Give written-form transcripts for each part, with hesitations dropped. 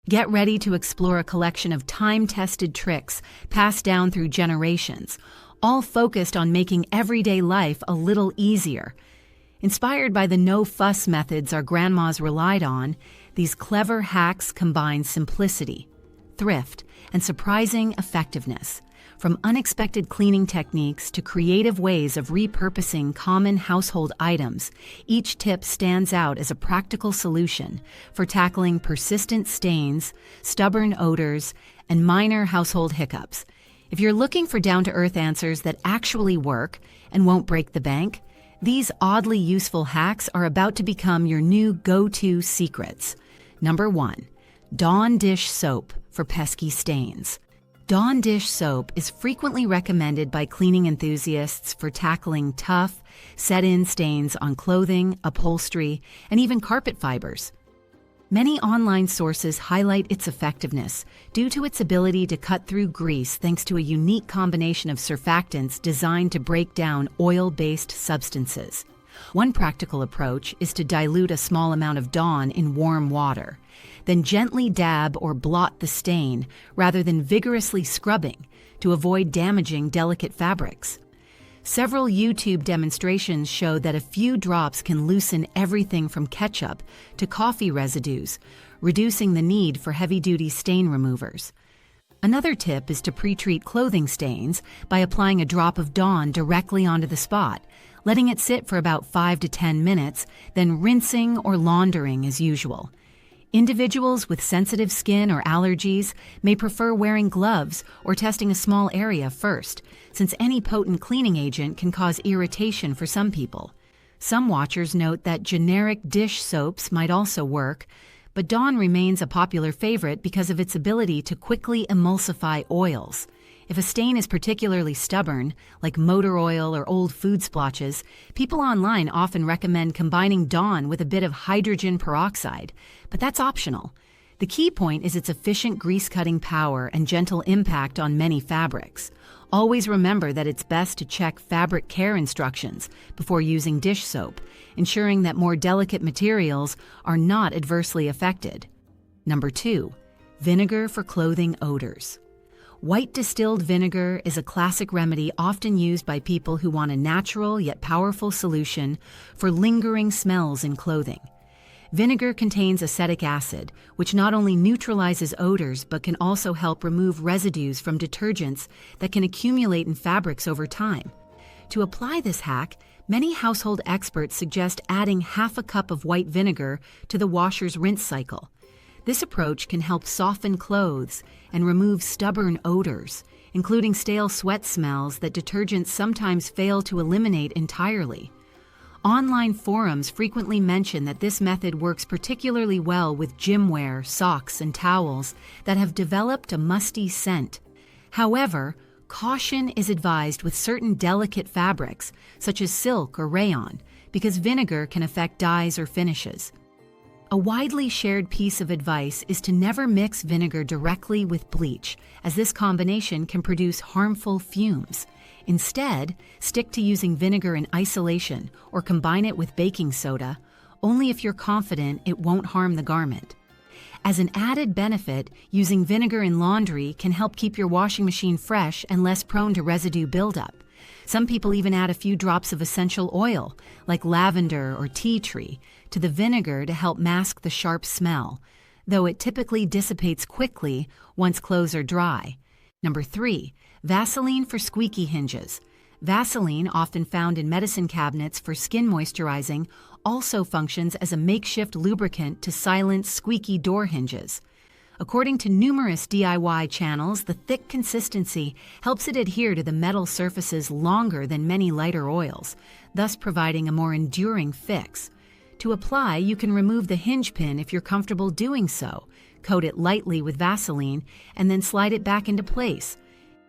Get ready to explore a collection of time-tested tricks passed down through generations, all focused on making everyday life a little easier. Inspired by the no-fuss methods our grandmas relied on, these clever hacks combine simplicity, thrift, and surprising effectiveness. From unexpected cleaning techniques to creative ways of repurposing common household items, each tip stands out as a practical solution for tackling persistent stains, stubborn odors, and minor household hiccups. If you're looking for down-to-earth answers that actually work and won't break the bank, these oddly useful hacks are about to become your new go-to secrets. Number 1. Dawn dish soap for pesky stains. Dawn dish soap is frequently recommended by cleaning enthusiasts for tackling tough, set-in stains on clothing, upholstery, and even carpet fibers. Many online sources highlight its effectiveness due to its ability to cut through grease thanks to a unique combination of surfactants designed to break down oil-based substances. One practical approach is to dilute a small amount of Dawn in warm water, then gently dab or blot the stain rather than vigorously scrubbing to avoid damaging delicate fabrics. Several YouTube demonstrations show that a few drops can loosen everything from ketchup to coffee residues, reducing the need for heavy-duty stain removers. Another tip is to pre-treat clothing stains by applying a drop of Dawn directly onto the spot, letting it sit for about 5 to 10 minutes, then rinsing or laundering as usual. Individuals with sensitive skin or allergies may prefer wearing gloves or testing a small area first, since any potent cleaning agent can cause irritation for some people. Some watchers note that generic dish soaps might also work, but Dawn remains a popular favorite because of its ability to quickly emulsify oils. If a stain is particularly stubborn, like motor oil or old food splotches, people online often recommend combining Dawn with a bit of hydrogen peroxide, but that's optional. The key point is its efficient grease-cutting power and gentle impact on many fabrics. Always remember that it's best to check fabric care instructions before using dish soap, ensuring that more delicate materials are not adversely affected. Number 2. Vinegar for clothing odors. White distilled vinegar is a classic remedy often used by people who want a natural yet powerful solution for lingering smells in clothing. Vinegar contains acetic acid, which not only neutralizes odors but can also help remove residues from detergents that can accumulate in fabrics over time. To apply this hack, many household experts suggest adding half a cup of white vinegar to the washer's rinse cycle. This approach can help soften clothes and remove stubborn odors, including stale sweat smells that detergents sometimes fail to eliminate entirely. Online forums frequently mention that this method works particularly well with gym wear, socks, and towels that have developed a musty scent. However, caution is advised with certain delicate fabrics, such as silk or rayon, because vinegar can affect dyes or finishes. A widely shared piece of advice is to never mix vinegar directly with bleach, as this combination can produce harmful fumes. Instead, stick to using vinegar in isolation or combine it with baking soda, only if you're confident it won't harm the garment. As an added benefit, using vinegar in laundry can help keep your washing machine fresh and less prone to residue buildup. Some people even add a few drops of essential oil, like lavender or tea tree, to the vinegar to help mask the sharp smell, though it typically dissipates quickly once clothes are dry. Number 3. Vaseline for squeaky hinges. Vaseline, often found in medicine cabinets for skin moisturizing, also functions as a makeshift lubricant to silence squeaky door hinges. According to numerous DIY channels, the thick consistency helps it adhere to the metal surfaces longer than many lighter oils, thus providing a more enduring fix. To apply, you can remove the hinge pin if you're comfortable doing so, coat it lightly with Vaseline, and then slide it back into place.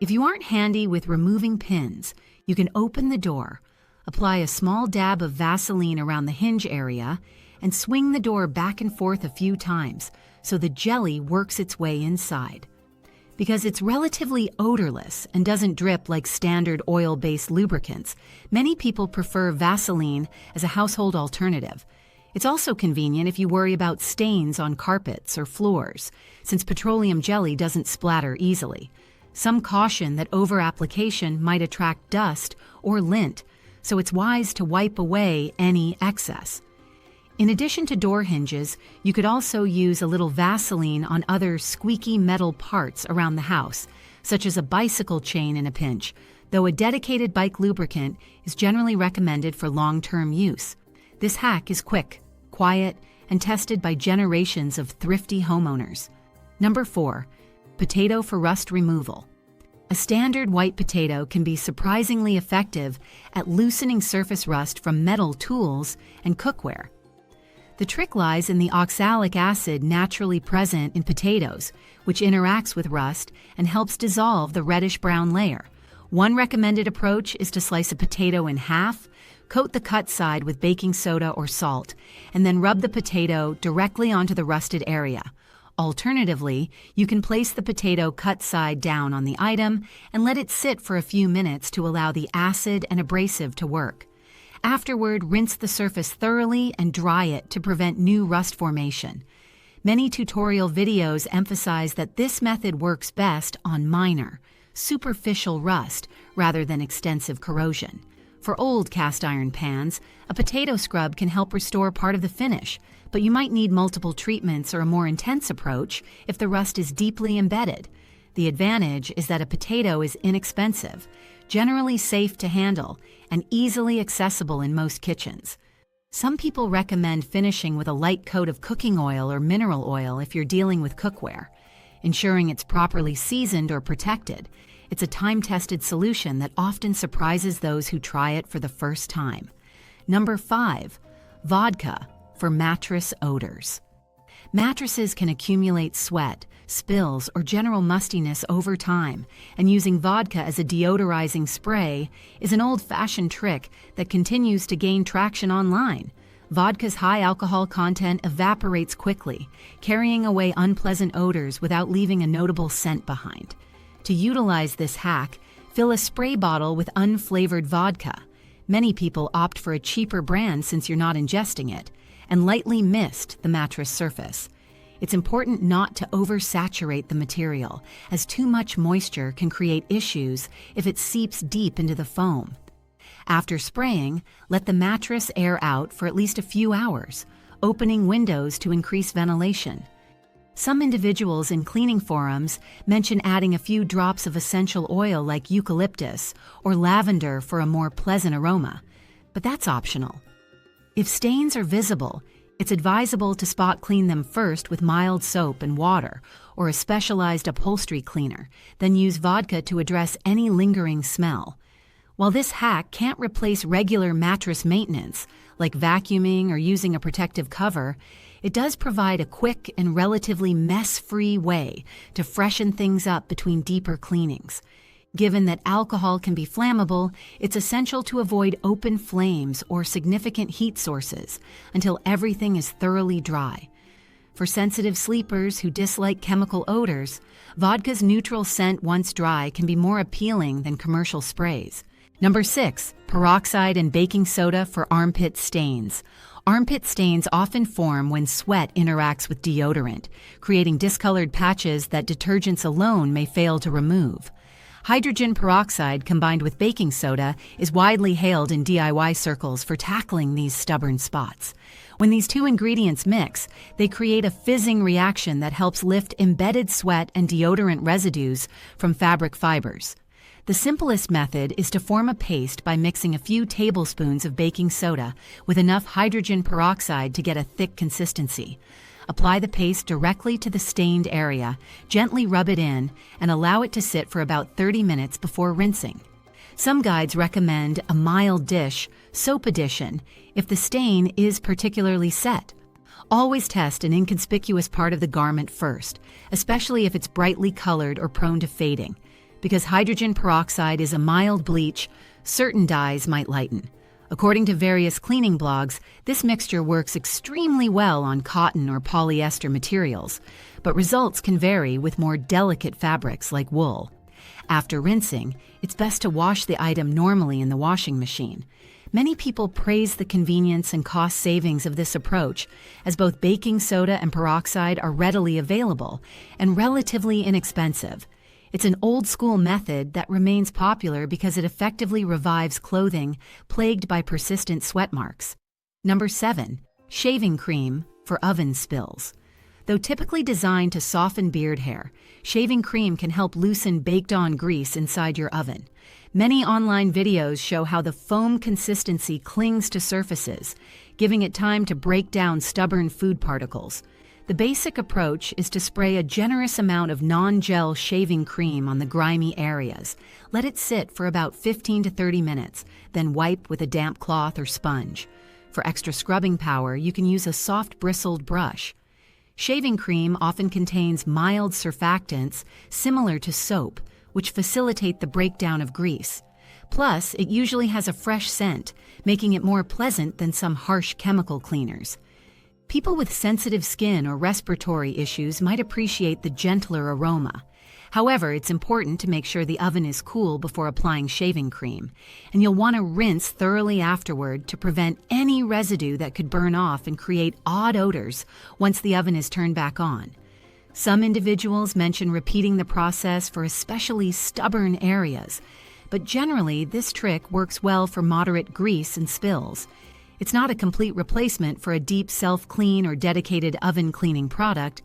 If you aren't handy with removing pins, you can open the door, apply a small dab of Vaseline around the hinge area, and swing the door back and forth a few times so the jelly works its way inside. Because it's relatively odorless and doesn't drip like standard oil-based lubricants, many people prefer Vaseline as a household alternative. It's also convenient if you worry about stains on carpets or floors, since petroleum jelly doesn't splatter easily. Some caution that over-application might attract dust or lint, so it's wise to wipe away any excess. In addition to door hinges, you could also use a little Vaseline on other squeaky metal parts around the house, such as a bicycle chain in a pinch, though a dedicated bike lubricant is generally recommended for long-term use. This hack is quick, quiet, and tested by generations of thrifty homeowners. Number 4. Potato for rust removal. A standard white potato can be surprisingly effective at loosening surface rust from metal tools and cookware. The trick lies in the oxalic acid naturally present in potatoes, which interacts with rust and helps dissolve the reddish-brown layer. One recommended approach is to slice a potato in half, coat the cut side with baking soda or salt, and then rub the potato directly onto the rusted area. Alternatively, you can place the potato cut side down on the item and let it sit for a few minutes to allow the acid and abrasive to work. Afterward, rinse the surface thoroughly and dry it to prevent new rust formation. Many tutorial videos emphasize that this method works best on minor, superficial rust rather than extensive corrosion. For old cast iron pans, a potato scrub can help restore part of the finish, but you might need multiple treatments or a more intense approach if the rust is deeply embedded. The advantage is that a potato is inexpensive, generally safe to handle, and easily accessible in most kitchens. Some people recommend finishing with a light coat of cooking oil or mineral oil if you're dealing with cookware, ensuring it's properly seasoned or protected. It's a time-tested solution that often surprises those who try it for the first time. Number 5. Vodka for mattress odors. Mattresses can accumulate sweat, spills, or general mustiness over time, and using vodka as a deodorizing spray is an old-fashioned trick that continues to gain traction online. Vodka's high alcohol content evaporates quickly, carrying away unpleasant odors without leaving a notable scent behind. To utilize this hack, fill a spray bottle with unflavored vodka. Many people opt for a cheaper brand since you're not ingesting it, and lightly mist the mattress surface. It's important not to oversaturate the material, as too much moisture can create issues if it seeps deep into the foam. After spraying, let the mattress air out for at least a few hours, opening windows to increase ventilation. Some individuals in cleaning forums mention adding a few drops of essential oil like eucalyptus or lavender for a more pleasant aroma, but that's optional. If stains are visible, it's advisable to spot clean them first with mild soap and water or a specialized upholstery cleaner, then use vodka to address any lingering smell. While this hack can't replace regular mattress maintenance, like vacuuming or using a protective cover, it does provide a quick and relatively mess-free way to freshen things up between deeper cleanings. Given that alcohol can be flammable, it's essential to avoid open flames or significant heat sources until everything is thoroughly dry. For sensitive sleepers who dislike chemical odors, vodka's neutral scent once dry can be more appealing than commercial sprays. Number 6. Peroxide and baking soda for armpit stains. Armpit stains often form when sweat interacts with deodorant, creating discolored patches that detergents alone may fail to remove. Hydrogen peroxide combined with baking soda is widely hailed in DIY circles for tackling these stubborn spots. When these two ingredients mix, they create a fizzing reaction that helps lift embedded sweat and deodorant residues from fabric fibers. The simplest method is to form a paste by mixing a few tablespoons of baking soda with enough hydrogen peroxide to get a thick consistency. Apply the paste directly to the stained area, gently rub it in, and allow it to sit for about 30 minutes before rinsing. Some guides recommend a mild dish, soap addition, if the stain is particularly set. Always test an inconspicuous part of the garment first, especially if it's brightly colored or prone to fading. Because hydrogen peroxide is a mild bleach, certain dyes might lighten. According to various cleaning blogs, this mixture works extremely well on cotton or polyester materials, but results can vary with more delicate fabrics like wool. After rinsing, it's best to wash the item normally in the washing machine. Many people praise the convenience and cost savings of this approach, as both baking soda and peroxide are readily available and relatively inexpensive. It's an old-school method that remains popular because it effectively revives clothing plagued by persistent sweat marks. Number 7. Shaving cream for oven spills. Though typically designed to soften beard hair, shaving cream can help loosen baked-on grease inside your oven. Many online videos show how the foam consistency clings to surfaces, giving it time to break down stubborn food particles. The basic approach is to spray a generous amount of non-gel shaving cream on the grimy areas. Let it sit for about 15 to 30 minutes, then wipe with a damp cloth or sponge. For extra scrubbing power, you can use a soft bristled brush. Shaving cream often contains mild surfactants similar to soap, which facilitate the breakdown of grease. Plus, it usually has a fresh scent, making it more pleasant than some harsh chemical cleaners. People with sensitive skin or respiratory issues might appreciate the gentler aroma. However, it's important to make sure the oven is cool before applying shaving cream, and you'll want to rinse thoroughly afterward to prevent any residue that could burn off and create odd odors once the oven is turned back on. Some individuals mention repeating the process for especially stubborn areas, but generally this trick works well for moderate grease and spills. It's not a complete replacement for a deep self-clean or dedicated oven cleaning product,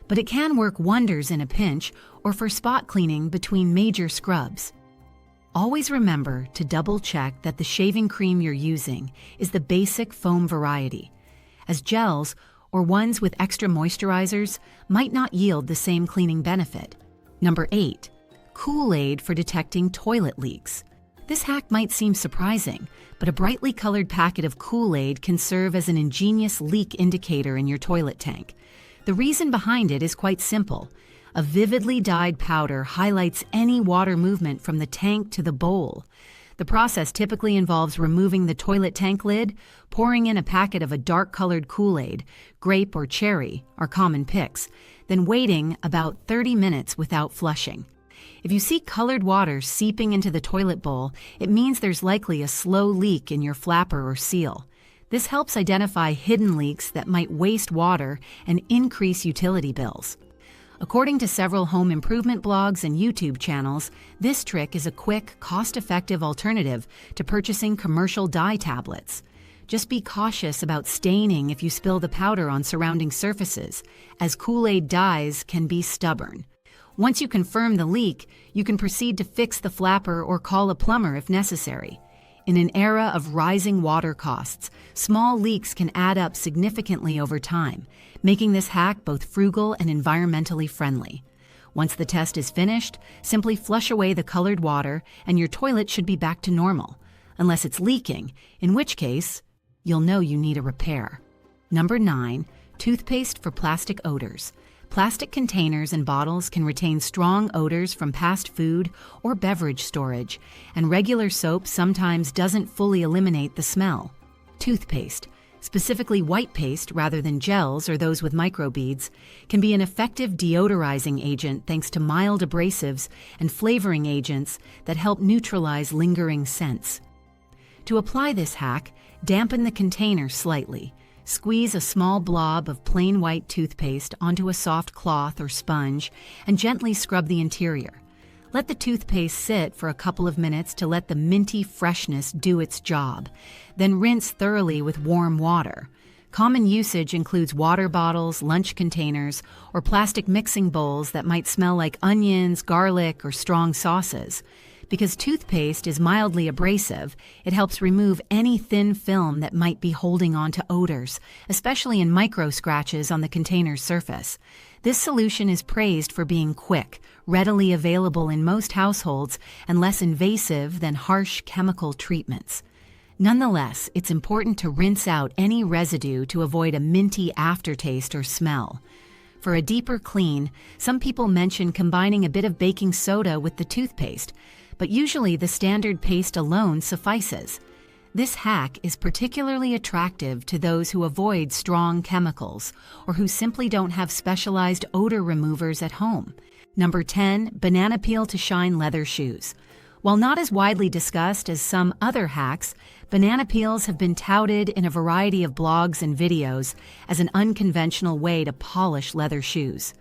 but it can work wonders in a pinch or for spot cleaning between major scrubs. Always remember to double-check that the shaving cream you're using is the basic foam variety, as gels or ones with extra moisturizers might not yield the same cleaning benefit. Number 8. Kool-Aid for detecting toilet leaks. This hack might seem surprising, but a brightly colored packet of Kool-Aid can serve as an ingenious leak indicator in your toilet tank. The reason behind it is quite simple. A vividly dyed powder highlights any water movement from the tank to the bowl. The process typically involves removing the toilet tank lid, pouring in a packet of a dark-colored Kool-Aid, grape or cherry are common picks, then waiting about 30 minutes without flushing. If you see colored water seeping into the toilet bowl, it means there's likely a slow leak in your flapper or seal. This helps identify hidden leaks that might waste water and increase utility bills. According to several home improvement blogs and YouTube channels, this trick is a quick, cost-effective alternative to purchasing commercial dye tablets. Just be cautious about staining if you spill the powder on surrounding surfaces, as Kool-Aid dyes can be stubborn. Once you confirm the leak, you can proceed to fix the flapper or call a plumber if necessary. In an era of rising water costs, small leaks can add up significantly over time, making this hack both frugal and environmentally friendly. Once the test is finished, simply flush away the colored water and your toilet should be back to normal, unless it's leaking, in which case, you'll know you need a repair. Number 9. Toothpaste for plastic odors. Plastic containers and bottles can retain strong odors from past food or beverage storage, and regular soap sometimes doesn't fully eliminate the smell. Toothpaste, specifically white paste rather than gels or those with microbeads, can be an effective deodorizing agent thanks to mild abrasives and flavoring agents that help neutralize lingering scents. To apply this hack, dampen the container slightly. Squeeze a small blob of plain white toothpaste onto a soft cloth or sponge and gently scrub the interior. Let the toothpaste sit for a couple of minutes to let the minty freshness do its job. Then rinse thoroughly with warm water. Common usage includes water bottles, lunch containers, or plastic mixing bowls that might smell like onions, garlic, or strong sauces. Because toothpaste is mildly abrasive, it helps remove any thin film that might be holding on to odors, especially in micro scratches on the container's surface. This solution is praised for being quick, readily available in most households, and less invasive than harsh chemical treatments. Nonetheless, it's important to rinse out any residue to avoid a minty aftertaste or smell. For a deeper clean, some people mention combining a bit of baking soda with the toothpaste, but usually the standard paste alone suffices. This hack is particularly attractive to those who avoid strong chemicals or who simply don't have specialized odor removers at home. Number 10. Banana peel to shine leather shoes. While not as widely discussed as some other hacks, Banana peels have been touted in a variety of blogs and videos as an unconventional way to polish leather shoes.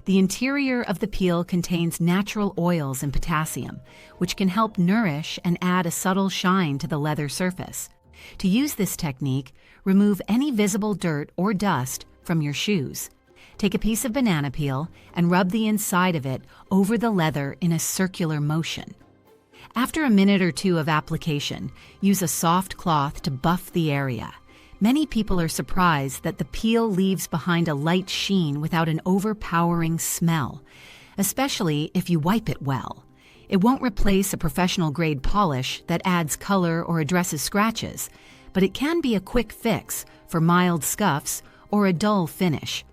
The interior of the peel contains natural oils and potassium, which can help nourish and add a subtle shine to the leather surface. To use this technique, remove any visible dirt or dust from your shoes. Take a piece of banana peel and rub the inside of it over the leather in a circular motion. After a minute or two of application, use a soft cloth to buff the area. Many people are surprised that the peel leaves behind a light sheen without an overpowering smell, especially if you wipe it well. It won't replace a professional-grade polish that adds color or addresses scratches, but it can be a quick fix for mild scuffs or a dull finish.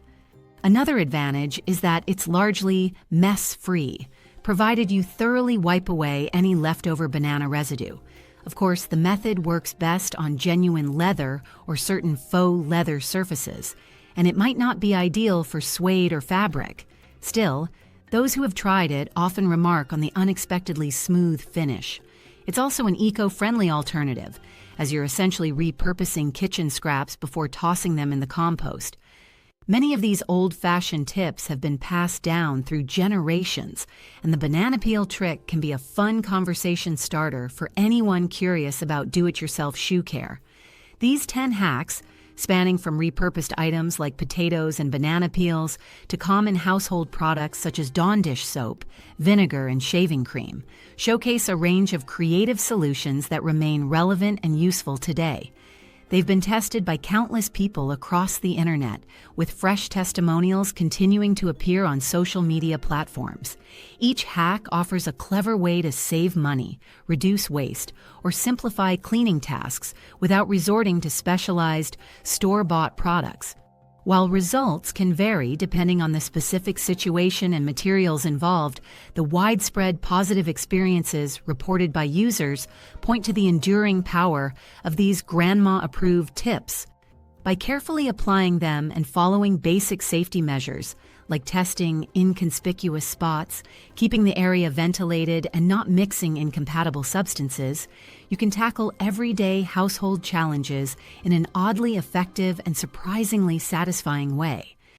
Another advantage is that it's largely mess-free, provided you thoroughly wipe away any leftover banana residue. Of course, the method works best on genuine leather or certain faux leather surfaces, and it might not be ideal for suede or fabric. Still, those who have tried it often remark on the unexpectedly smooth finish. It's also an eco-friendly alternative, as you're essentially repurposing kitchen scraps before tossing them in the compost. Many of these old-fashioned tips have been passed down through generations, and the banana peel trick can be a fun conversation starter for anyone curious about do-it-yourself shoe care. These 10 hacks, spanning from repurposed items like potatoes and banana peels to common household products such as Dawn dish soap, vinegar, and shaving cream, showcase a range of creative solutions that remain relevant and useful today. They've been tested by countless people across the internet, with fresh testimonials continuing to appear on social media platforms. Each hack offers a clever way to save money, reduce waste, or simplify cleaning tasks without resorting to specialized, store-bought products. While results can vary depending on the specific situation and materials involved, the widespread positive experiences reported by users point to the enduring power of these grandma-approved tips. By carefully applying them and following basic safety measures, like testing inconspicuous spots, keeping the area ventilated, and not mixing incompatible substances, you can tackle everyday household challenges in an oddly effective and surprisingly satisfying way.